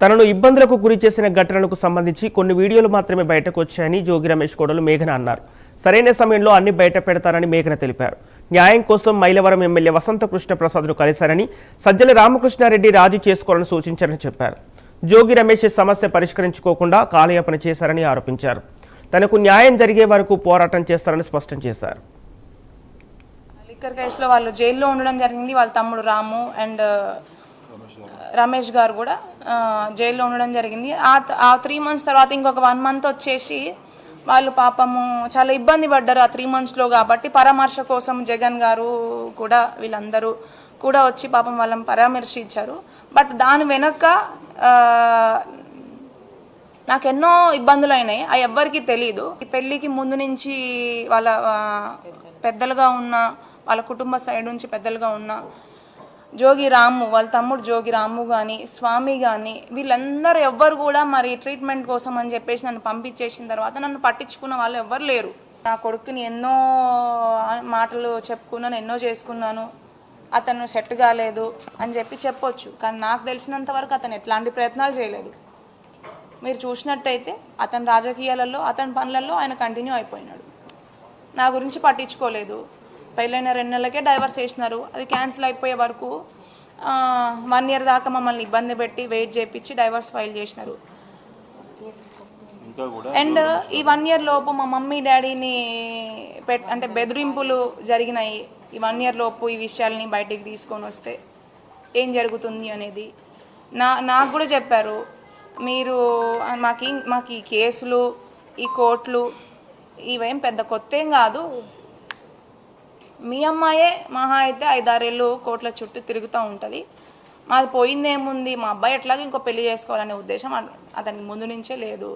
తనను ఇబ్బందులకు గురి చేసిన ఘటనలకు సంబంధించి కొన్ని వీడియోలు మాత్రమే బయటకు వచ్చాయని జోగి రమేష్ కోడలు మేఘన అన్నారు. సరైన సమయంలో అన్ని బయట పెడతారని మేఘన తెలిపారు. న్యాయం కోసం మైలవరం ఎమ్మెల్యే వసంత కృష్ణ ప్రసాద్ను కలిశారని, సజ్జల రామకృష్ణారెడ్డి రాజీ చేసుకోవాలని సూచించారని చెప్పారు. జోగి రమేష్ సమస్య పరిష్కరించుకోకుండా కాలయాపన చేశారని ఆరోపించారు. తనకు న్యాయం జరిగే వరకు పోరాటం చేస్తారని స్పష్టం చేశారు. లిక్కర్ కేసులో వాళ్ళు జైల్లో ఉండడం జరిగింది. వాళ్ళ తమ్ముడు రాము అండ్ రమేష్ గారు కూడా జైల్లో ఉండడం జరిగింది. ఆ 3 months తర్వాత ఇంకొక 1 month వచ్చేసి వాళ్ళు పాపము చాలా ఇబ్బంది పడ్డారు ఆ 3 monthsలో. కాబట్టి పరామర్శ కోసం జగన్ గారు కూడా వీళ్ళందరూ కూడా వచ్చి పాపం వాళ్ళని పరామర్శించారు. బట్ దాని వెనక నాకు ఎన్నో ఇబ్బందులు అయినాయి, అవి ఎవ్వరికీ తెలీదు. ఈ పెళ్ళికి ముందు నుంచి వాళ్ళ పెద్దలుగా ఉన్న వాళ్ళ కుటుంబ సైడ్ నుంచి పెద్దలుగా ఉన్న జోగి రాము, వాళ్ళ తమ్ముడు జోగి రాము కానీ స్వామి కానీ వీళ్ళందరూ ఎవ్వరు కూడా మరి ట్రీట్మెంట్ కోసం అని చెప్పేసి నన్ను పంపించేసిన తర్వాత నన్ను పట్టించుకున్న వాళ్ళు ఎవ్వరు లేరు. నా కొడుకుని ఎన్నో మాటలు చెప్పుకున్నాను, ఎన్నో చేసుకున్నాను, అతను సెట్ కాలేదు అని చెప్పొచ్చు. కానీ నాకు తెలిసినంత వరకు అతను ఎట్లాంటి ప్రయత్నాలు చేయలేదు. మీరు చూసినట్టయితే అతని రాజకీయాలలో అతని పనులలో ఆయన కంటిన్యూ అయిపోయినాడు. నా గురించి పట్టించుకోలేదు. పెళ్ళైన 2 నెలలకే డైవర్స్ చేసినారు. అది క్యాన్సిల్ అయిపోయే వరకు 1 year దాకా మమ్మల్ని ఇబ్బంది పెట్టి వెయిట్ చేయించి డైవర్స్ ఫైల్ చేసినారు. అండ్ ఈ 1 year లోపు మా మమ్మీ డాడీని అంటే బెదిరింపులు జరిగినాయి. ఈ 1 year లోపు ఈ విషయాల్ని బయటికి తీసుకొని వస్తే ఏం జరుగుతుంది అనేది నాకు కూడా చెప్పారు. మీరు మాకు ఈ కేసులు, ఈ కోర్టులు ఇవేం పెద్ద కొత్త ఏం కాదు. మీ అమ్మాయే మహా అయితే 5-6 ఏళ్ళు కోర్టుల చుట్టూ తిరుగుతూ ఉంటుంది. మాది పోయిందేముంది, మా అబ్బాయి ఎట్లాగో ఇంకో పెళ్లి చేసుకోవాలనే ఉద్దేశం అతనికి ముందు నుంచే లేదు.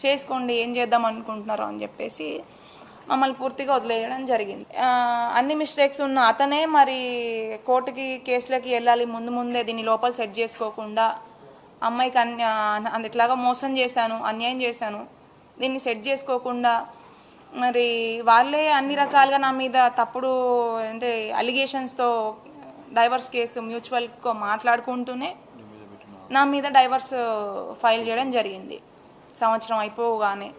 చేసుకోండి, ఏం చేద్దాం అనుకుంటున్నారు అని చెప్పేసి మమ్మల్ని పూర్తిగా వదిలేయడం జరిగింది. అన్ని మిస్టేక్స్ ఉన్న అతనే మరి కోర్టుకి కేసులకి వెళ్ళాలి. ముందే దీన్ని లోపల సెట్ చేసుకోకుండా అమ్మాయికి ఇట్లాగా మోసం చేశాను, అన్యాయం చేశాను, దీన్ని సెట్ చేసుకోకుండా మరి వాళ్ళే అన్ని రకాలుగా నా మీద తప్పుడు అంటే అలిగేషన్స్తో డైవర్స్ కేసు మ్యూచువల్గా మాట్లాడుకుంటూనే నా మీద డైవర్స్ ఫైల్ చేయడం జరిగింది. సంవత్సరం అయిపోగానే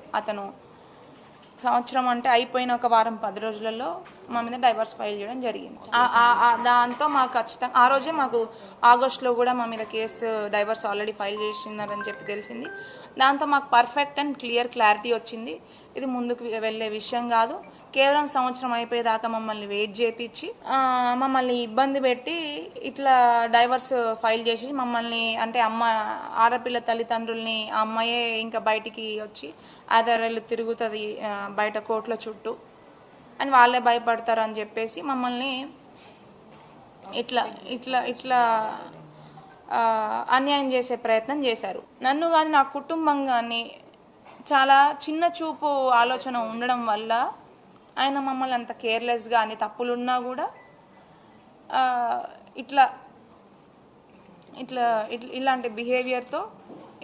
సంవత్సరం అంటే అయిపోయిన ఒక వారం 10 రోజులలో మా మీద డైవర్స్ ఫైల్ చేయడం జరిగింది. దాంతో మాకు ఖచ్చితంగా ఆ రోజే మాకు ఆగస్టులో కూడా మా మీద కేసు డైవర్స్ ఆల్రెడీ ఫైల్ చేసినారని చెప్పి తెలిసింది. దాంతో మాకు పర్ఫెక్ట్ అండ్ క్లారిటీ వచ్చింది. ఇది ముందుకు వెళ్ళే విషయం కాదు. కేవలం సంవత్సరం అయిపోయేదాకా మమ్మల్ని వెయిట్ చేయించి మమ్మల్ని ఇబ్బంది పెట్టి ఇట్లా డైవర్స్ ఫైల్ చేసి మమ్మల్ని అంటే ఆడపిల్ల తల్లిదండ్రుల్ని ఆ అమ్మాయే ఇంకా బయటికి వచ్చి 5-6 ఏళ్ళు తిరుగుతుంది బయట కోర్టుల చుట్టూ అని వాళ్ళే భయపడతారు అని చెప్పేసి మమ్మల్ని ఇట్లా ఇట్లా ఇట్లా అన్యాయం చేసే ప్రయత్నం చేశారు. నన్ను కానీ నా కుటుంబం కానీ చాలా చిన్న చూపు ఆలోచన ఉండడం వల్ల ఆయన మమ్మల్ని అంత కేర్లెస్గా అన్ని తప్పులున్నా కూడా ఇట్లా ఇట్లా ఇలాంటి బిహేవియర్తో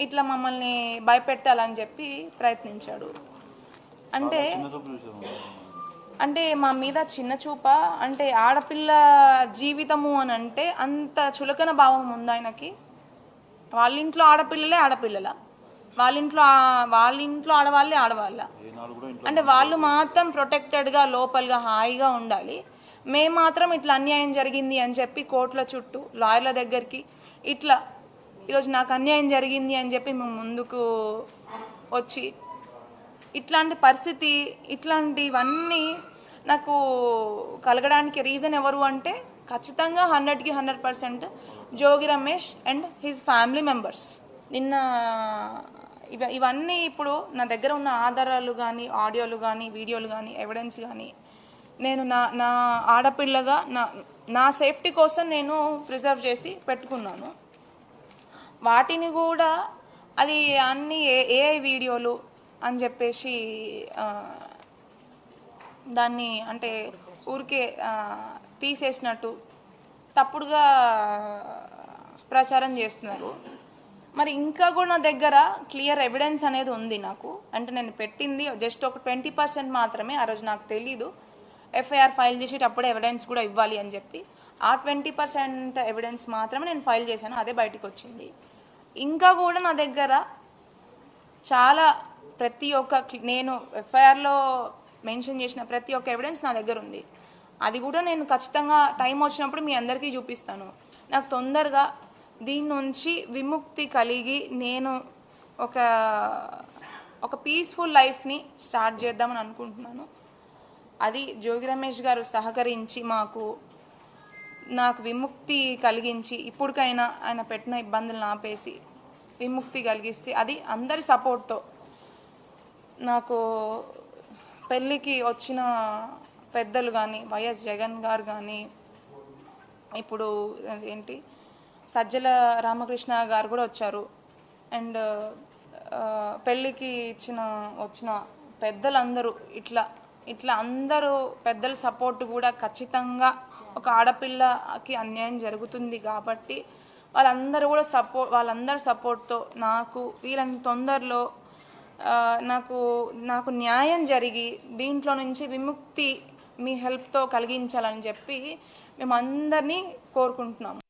ఇట్లా మమ్మల్ని భయపెట్టాలని చెప్పి ప్రయత్నించాడు. అంటే మా మీద చిన్న చూప అంటే ఆడపిల్ల జీవితము అని అంటే అంత చులకన భావం ఉంది ఆయనకి. వాళ్ళ ఇంట్లో ఆడపిల్లలే ఆడపిల్లల, వాళ్ళ ఇంట్లో ఆడవాళ్ళే ఆడవాళ్ళ అంటే వాళ్ళు మాత్రం ప్రొటెక్టెడ్గా లోపలగా హాయిగా ఉండాలి. మేము మాత్రం ఇట్లా అన్యాయం జరిగింది అని చెప్పి కోర్టుల చుట్టూ లాయర్ల దగ్గరికి ఇట్లా ఈరోజు నాకు అన్యాయం జరిగింది అని చెప్పి మేము ముందుకు వచ్చి ఇట్లాంటి పరిస్థితి ఇట్లాంటివన్నీ నాకు కలగడానికి రీజన్ ఎవరు అంటే ఖచ్చితంగా 100కి 100% Jogi Ramesh and his family members. నిన్న ఇవన్నీ ఇప్పుడు నా దగ్గర ఉన్న ఆధారాలు కానీ ఆడియోలు కానీ వీడియోలు కానీ ఎవిడెన్స్ కానీ నేను నా ఆడపిల్లగా నా సేఫ్టీ కోసం నేను ప్రిజర్వ్ చేసి పెట్టుకున్నాను. వాటిని కూడా అది అన్ని ఏఐ వీడియోలు అని చెప్పేసి దాన్ని అంటే ఊరికే తీసేసినట్టు తప్పుడుగా ప్రచారం చేస్తున్నారు. మరి ఇంకా కూడా నా దగ్గర క్లియర్ ఎవిడెన్స్ అనేది ఉంది నాకు. అంటే నేను పెట్టింది జస్ట్ ఒక 20% మాత్రమే. ఆ రోజు నాకు తెలీదు ఎఫ్ఐఆర్ ఫైల్ చేసేటప్పుడే ఎవిడెన్స్ కూడా ఇవ్వాలి అని చెప్పి ఆ 20% ఎవిడెన్స్ మాత్రమే నేను ఫైల్ చేశాను. అదే బయటకు వచ్చింది. ఇంకా కూడా నా దగ్గర చాలా ప్రతి ఒక్క నేను ఎఫ్ఐఆర్లో మెన్షన్ చేసిన ప్రతి ఒక్క ఎవిడెన్స్ నా దగ్గర ఉంది. అది కూడా నేను ఖచ్చితంగా టైం వచ్చినప్పుడు మీ అందరికీ చూపిస్తాను. నాకు తొందరగా దీని నుంచి విముక్తి కలిగి నేను ఒక పీస్ఫుల్ లైఫ్ని స్టార్ట్ చేద్దామని అనుకుంటున్నాను. అది జోగి రమేష్ గారు సహకరించి నాకు విముక్తి కలిగించి ఇప్పటికైనా ఆయన పెట్టిన ఇబ్బందులను ఆపేసి విముక్తి కలిగిస్తే, అది అందరి సపోర్ట్తో, నాకు పెళ్ళికి వచ్చిన పెద్దలు కానీ వైఎస్ జగన్ గారు కానీ, ఇప్పుడు ఏంటి సజ్జల రామకృష్ణ గారు కూడా వచ్చారు. అండ్ పెళ్ళికి వచ్చిన పెద్దలందరూ ఇట్లా అందరూ పెద్దల సపోర్ట్ కూడా, ఖచ్చితంగా ఒక ఆడపిల్లకి అన్యాయం జరుగుతుంది కాబట్టి వాళ్ళందరి సపోర్ట్తో నాకు వీళ్ళని తొందరలో నాకు న్యాయం జరిగి దీంట్లో నుంచి విముక్తి మీ హెల్ప్తో కలిగించాలని చెప్పి మేము అందరినీ కోరుకుంటున్నాము.